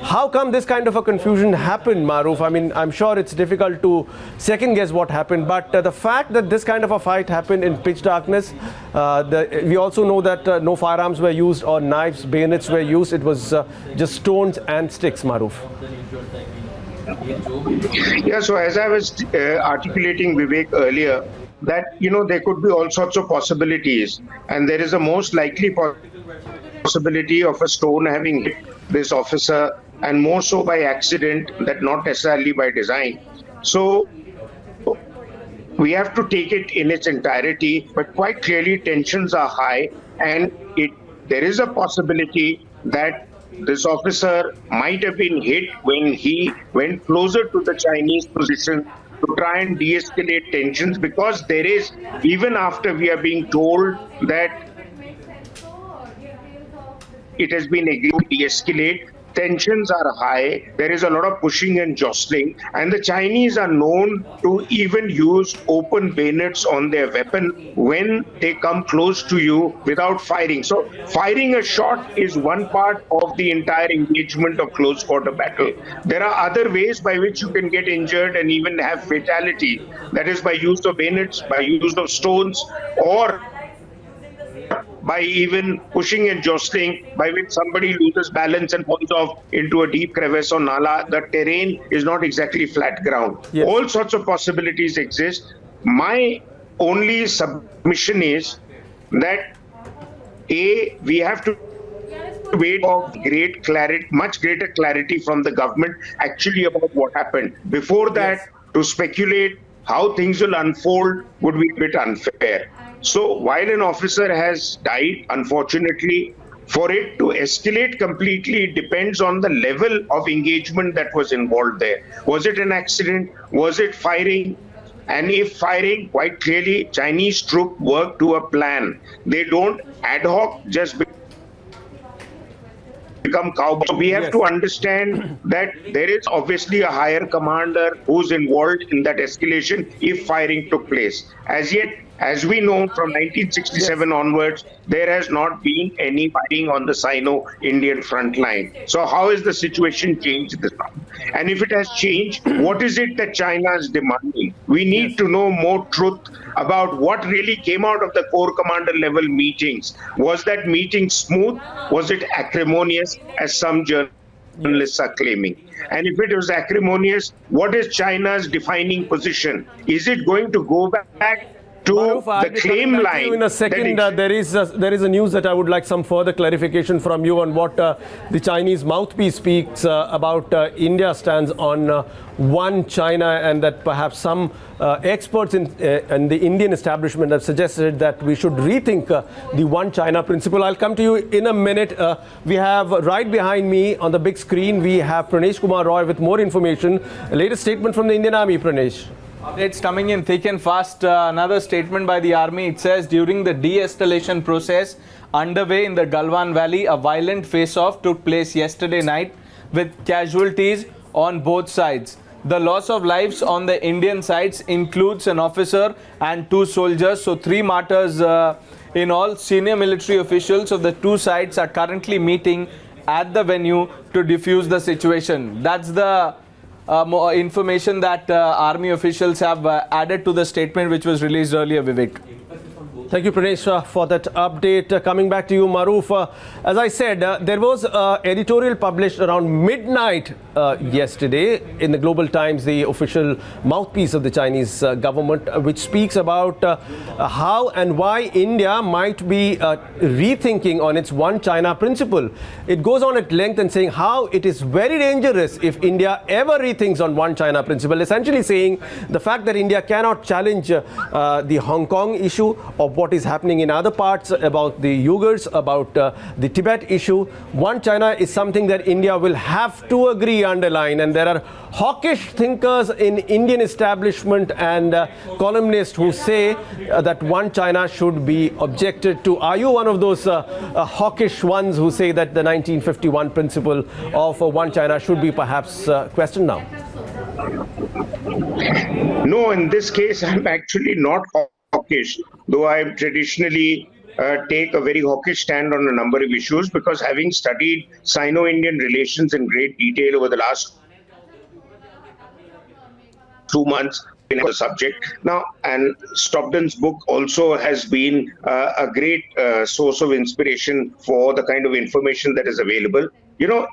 How come this kind of a confusion happened, Maruf? I mean, I'm sure it's difficult to second guess what happened, but the fact that this kind of a fight happened in pitch darkness, we also know that no firearms were used or knives, bayonets were used. It was just stones and sticks, Maruf. Yeah, so as I was articulating, Vivek, earlier, that, there could be all sorts of possibilities, and there is a most likely possibility of a stone having hit this officer, and more so by accident, that not necessarily by design. So we have to take it in its entirety, but quite clearly tensions are high, and there is a possibility that this officer might have been hit when he went closer to the Chinese position to try and de-escalate tensions, because there is, even after we are being told that it has been agreed to de-escalate, tensions are high, there is a lot of pushing and jostling, and the Chinese are known to even use open bayonets on their weapon when they come close to you without firing. So firing a shot is one part of the entire engagement of close quarter battle. There are other ways by which you can get injured and even have fatality. That is by use of bayonets, by use of stones, or by even pushing and jostling, by which somebody loses balance and falls off into a deep crevice or nala. The terrain is not exactly flat ground. Yes. All sorts of possibilities exist. My only submission is that we have to wait for much greater clarity from the government actually about what happened. Before that, Yes, to speculate how things will unfold would be a bit unfair. So while an officer has died, unfortunately, for it to escalate completely, it depends on the level of engagement that was involved there. Was it an accident? Was it firing? And if firing, quite clearly, Chinese troops work to a plan. They don't ad hoc just become cowboys. So we have to understand that there is obviously a higher commander who's involved in that escalation if firing took place. As yet, as we know, from 1967 onwards, there has not been any fighting on the Sino-Indian front line. So how has the situation changed this time? And if it has changed, what is it that China is demanding? We need to know more truth about what really came out of the Corps Commander level meetings. Was that meeting smooth? Was it acrimonious, as some journalists are claiming? And if it was acrimonious, what is China's defining position? Is it going to go back to Maruf, the claim line? In a second, there is a news that I would like some further clarification from you on what the Chinese mouthpiece speaks about India's stance on one China, and that perhaps some experts in the Indian establishment have suggested that we should rethink the one China principle. I'll come to you in a minute. We have right behind me on the big screen, we have Pranesh Kumar Roy with more information. Latest statement from the Indian Army, Pranesh. Updates coming in thick and fast. Another statement by the army. It says during the de-escalation process underway in the Galwan Valley, a violent face-off took place yesterday night with casualties on both sides. The loss of lives on the Indian sides includes an officer and 2 soldiers, so 3 martyrs in all. Senior military officials of the 2 sides are currently meeting at the venue to defuse the situation. That's the more information that army officials have added to the statement which was released earlier, Vivek. Thank you, Pranesh, for that update. Coming back to you, Maruf. As I said, there was an editorial published around midnight yesterday in the Global Times, the official mouthpiece of the Chinese government, which speaks about how and why India might be rethinking on its one China principle. It goes on at length and saying how it is very dangerous if India ever rethinks on one China principle, essentially saying the fact that India cannot challenge the Hong Kong issue or what is happening in other parts about the Uyghurs, about the Tibet issue. One China is something that India will have to agree, underline, and there are hawkish thinkers in Indian establishment and columnists who say that one China should be objected to. Are you one of those hawkish ones who say that the 1951 principle of one China should be perhaps questioned now? No, in this case, I'm actually not hawkish, though I'm traditionally take a very hawkish stand on a number of issues, because having studied Sino-Indian relations in great detail over the last 2 months in the subject now, and Stockton's book also has been a great source of inspiration for the kind of information that is available. You know,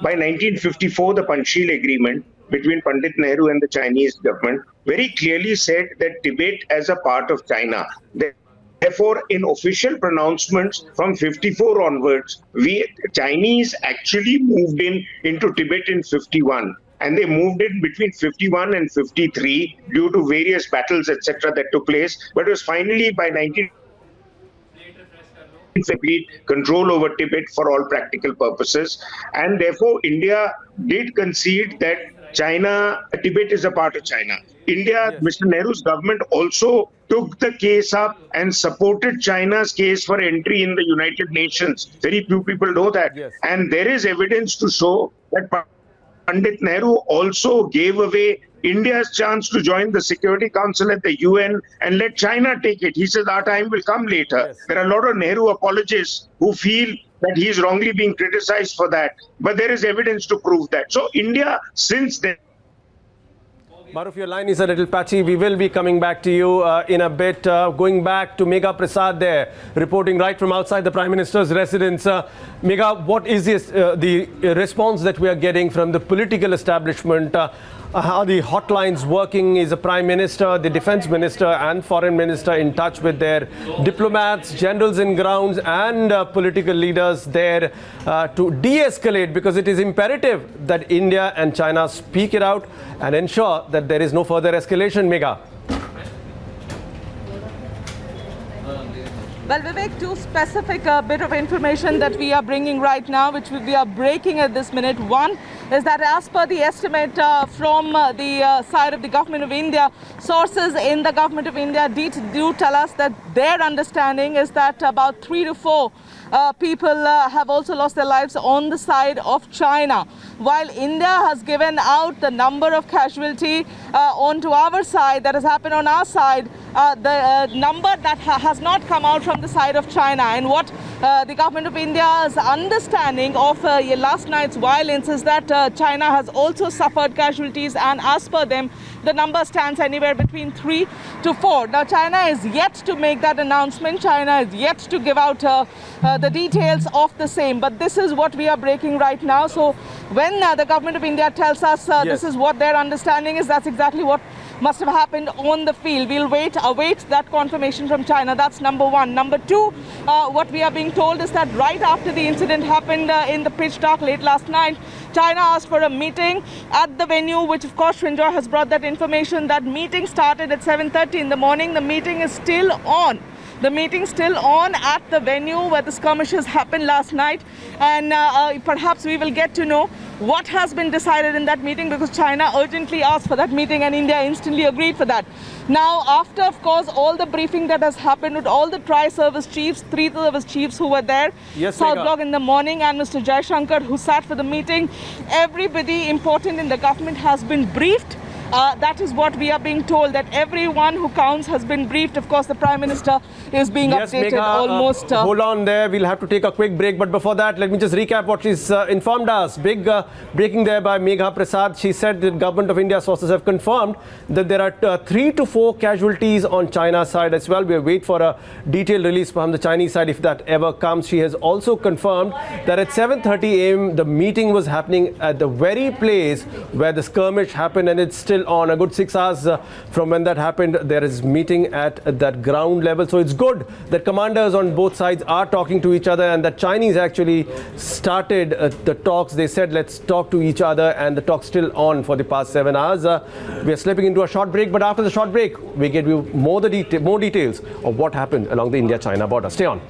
by 1954, the Panchsheel Agreement between Pandit Nehru and the Chinese government very clearly said that Tibet as a part of China. Therefore, in official pronouncements from 54 onwards, Chinese actually moved into Tibet in 51. And they moved in between 51 and 53 due to various battles, etc., that took place. But it was finally by 19complete control over Tibet for all practical purposes. And therefore, India did concede that Tibet is a part of China. India, yes. Mr. Nehru's government also took the case up and supported China's case for entry in the United Nations. Very few people know that. Yes. And there is evidence to show that Pandit Nehru also gave away India's chance to join the Security Council at the UN and let China take it. He says our time will come later. Yes. There are a lot of Nehru apologists who feel that he is wrongly being criticized for that. But there is evidence to prove that. So India, since then... Maruf, your line is a little patchy. We will be coming back to you in a bit. Going back to Megha Prasad there, reporting right from outside the Prime Minister's residence. Megha, what is the response that we are getting from the political establishment? How the hotlines working? Is the Prime Minister, the Defence Minister and Foreign Minister in touch with their diplomats, generals in grounds and political leaders there to de-escalate? Because it is imperative that India and China speak it out and ensure that there is no further escalation, Megha. Well, Vivek, two specific bit of information that we are bringing right now, which we are breaking at this minute. One is that as per the estimate from the side of the Government of India, sources in the Government of India do tell us that their understanding is that about 3 to 4 people have also lost their lives on the side of China. While India has given out the number of casualty onto our side, that has happened on our side, the number that has not come out from the side of China. And what the Government of India's understanding of last night's violence is that China has also suffered casualties, and as per them, the number stands anywhere between 3 to 4. Now, China is yet to make that announcement. China is yet to give out the details of the same. But this is what we are breaking right now. So when the Government of India tells us yes, this is what their understanding is, that's exactly what must have happened on the field. We'll await that confirmation from China. That's number one. Number two, what we are being told is that right after the incident happened in the pitch dark late last night, China asked for a meeting at the venue, which of course Srinjoy has brought that information. That meeting started at 7:30 in the morning. The meeting is still on. The meeting's still on at the venue where the skirmishes happened last night. And perhaps we will get to know what has been decided in that meeting, because China urgently asked for that meeting and India instantly agreed for that. Now, after, of course, all the briefing that has happened with all the tri-service chiefs, 3 service chiefs who were there, yes, South Block in the morning, and Mr. Jaishankar, who sat for the meeting, everybody important in the government has been briefed. That is what we are being told, that everyone who counts has been briefed. Of course, the Prime Minister is being updated Megha, almost. Hold on there. We'll have to take a quick break. But before that, let me just recap what she's informed us. Big breaking there by Megha Prasad. She said the Government of India sources have confirmed that there are 3 to 4 casualties on China's side as well. We'll wait for a detailed release from the Chinese side if that ever comes. She has also confirmed that at 7:30 a.m. the meeting was happening at the very place where the skirmish happened, and it's still on. A good 6 hours from when that happened, there is meeting at that ground level. So it's good that commanders on both sides are talking to each other, and that Chinese actually started the talks. They said, let's talk to each other, and the talk's still on for the past 7 hours. We are slipping into a short break, but after the short break, we give you more details of what happened along the India-China border. Stay on.